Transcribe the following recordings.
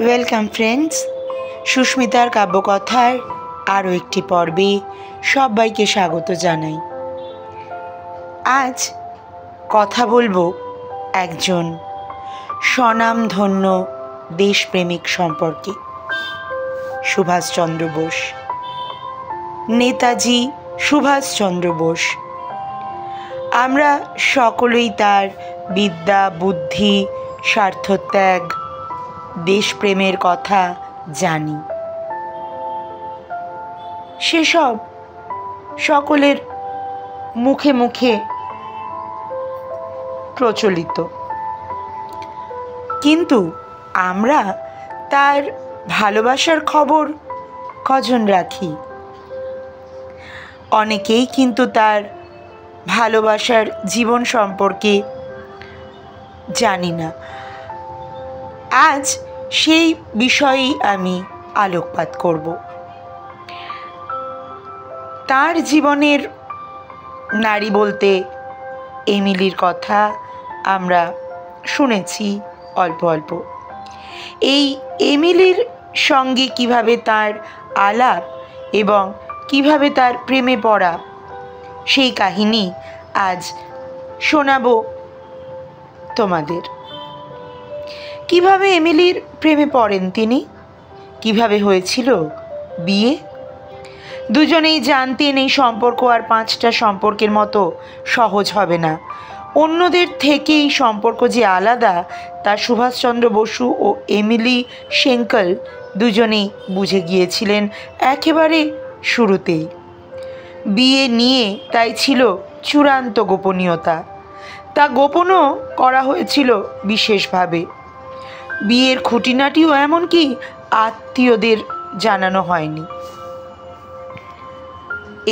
Welcome friends, সুস্মিতার কাব্যকথার আরও একটি পর্বে সবাইকে স্বাগত জানাই। আজ কথা বলবো একজন স্বনামধন্য দেশপ্রেমিক সম্পর্কে, সুভাষচন্দ্র বোস। নেতাজি সুভাষচন্দ্র বোস। আমরা সকলেই তার বিদ্যা, বুদ্ধি, স্বার্থত্যাগ, দেশপ্রেমের কথা জানি। সেসব সকলের মুখে মুখে প্রচলিত, কিন্তু আমরা তার ভালোবাসার খবর কজন রাখি? অনেকেই কিন্তু তার ভালোবাসার জীবন সম্পর্কে জানি না। আজ সেই বিষয়েই আমি আলোকপাত করব। তার জীবনের নারী বলতে এমিলির কথা আমরা শুনেছি অল্প অল্প। এই এমিলির সঙ্গে কিভাবে তার আলাপ এবং কিভাবে তার প্রেমে পড়া, সেই কাহিনী আজ শোনাবো তোমাদের। কিভাবে এমিলির প্রেমে পড়েন তিনি, কিভাবে হয়েছিল বিয়ে। দুজনেই জানতেন এই সম্পর্ক আর 5টা সম্পর্কের মতো সহজ হবে না। অন্যদের থেকে এই সম্পর্ক যে আলাদা তা সুভাষচন্দ্র বসু ও এমিলি শেঙ্কল দুজনেই বুঝে গিয়েছিলেন একেবারে শুরুতেই। বিয়ে নিয়ে তাই ছিল চূড়ান্ত গোপনীয়তা। তা গোপনও করা হয়েছিল বিশেষভাবে। বিয়ের খুঁটিনাটিও এমনকি আত্মীয়দের জানানো হয়নি।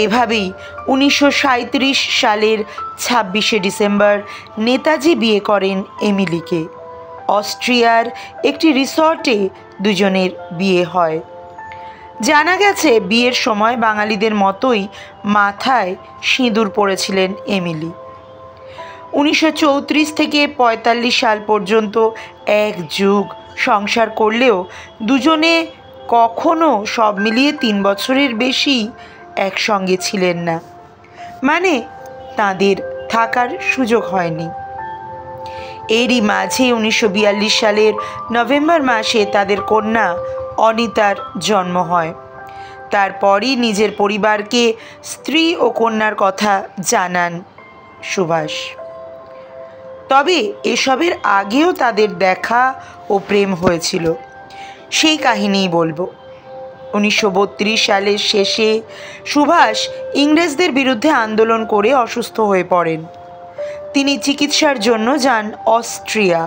এভাবেই 1937 সালের 26শে ডিসেম্বর নেতাজি বিয়ে করেন এমিলিকে। অস্ট্রিয়ার একটি রিসর্টে দুজনের বিয়ে হয়। জানা গেছে বিয়ের সময় বাঙালিদের মতোই মাথায় সিঁদুর পরেছিলেন এমিলি। 1934 থেকে 45 সাল পর্যন্ত এক যুগ সংসার করলেও দুজনে কখনো সব মিলিয়ে 3 বছরের বেশি একসঙ্গে ছিলেন না। মানে তাদের থাকার সুযোগ হয়নি। এরই মাঝে 1942 সালের নভেম্বর মাসে তাদের কন্যা অনিতার জন্ম হয়। তারপরই নিজের পরিবারকে স্ত্রী ও কন্যার কথা জানান সুভাষ। তবে এসবের আগেও তাদের দেখা ও প্রেম হয়েছিল, সেই কাহিনীই বলবো। 1932 সালের শেষে সুভাষ ইংরেজদের বিরুদ্ধে আন্দোলন করে অসুস্থ হয়ে পড়েন। তিনি চিকিৎসার জন্য যান অস্ট্রিয়া।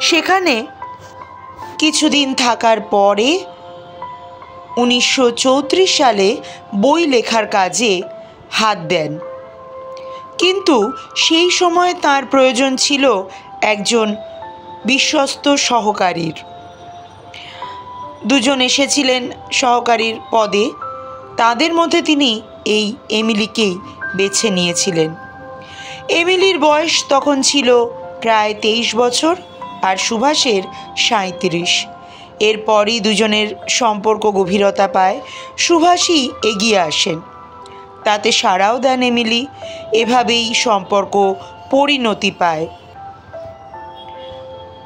সেখানে কিছুদিন থাকার পরে 1934 সালে বই লেখার কাজে হাত দেন। কিন্তু সেই সময় তার প্রয়োজন ছিল একজন বিশ্বস্ত সহকারীর। দুজন এসেছিলেন সহকারীর পদে। তাদের মধ্যে তিনি এই এমিলিকেই বেছে নিয়েছিলেন। এমিলির বয়স তখন ছিল প্রায় 23 বছর আর সুভাষের 37। এরপরই দুজনের সম্পর্ক গভীরতা পায়। সুভাষই এগিয়ে আসেন, তাতে সাড়াও দেন এমিলি। এভাবেই সম্পর্ক পরিণতি পায়।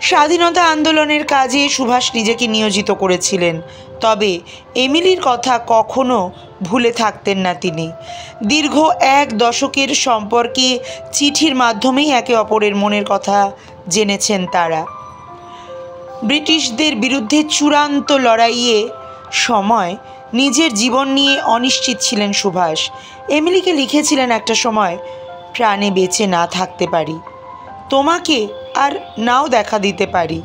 স্বাধীনতা আন্দোলনের কাজে সুভাষ নিজেকে নিয়োজিত করেছিলেন, তবে এমিলির কথা কখনো ভুলে থাকতেন না তিনি। দীর্ঘ 1 দশকের সম্পর্কে চিঠির মাধ্যমেই একে অপরের মনের কথা জেনেছেন তারা। ব্রিটিশদের বিরুদ্ধে চূড়ান্ত লড়াইয়ে সময় নিজের জীবন নিয়ে অনিশ্চিত ছিলেন সুভাষ। এমিলিকে লিখেছিলেন একটা সময়, প্রাণে বেঁচে না থাকতে পারি, তোমাকে আর নাও দেখা দিতে পারি,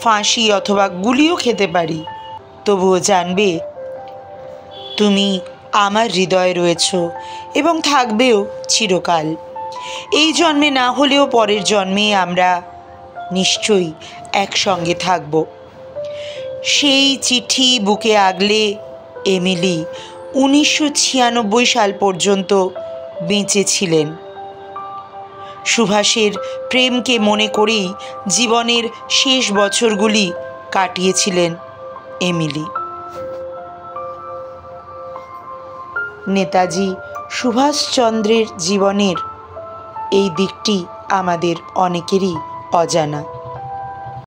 ফাঁসি অথবা গুলিও খেতে পারি, তবুও জানবে তুমি আমার হৃদয়ে রয়েছ এবং থাকবেও চিরকাল। এই জন্মে না হলেও পরের জন্মে আমরা নিশ্চয়ই একসঙ্গে থাকব। সেই চিঠি বুকে আগলে এমিলি 1996 সাল পর্যন্ত বেঁচে ছিলেন। সুভাষের প্রেমকে মনে করেই জীবনের শেষ বছরগুলি কাটিয়েছিলেন এমিলি। নেতাজি সুভাষচন্দ্রের জীবনের এই দিকটি আমাদের অনেকেরই অজানা।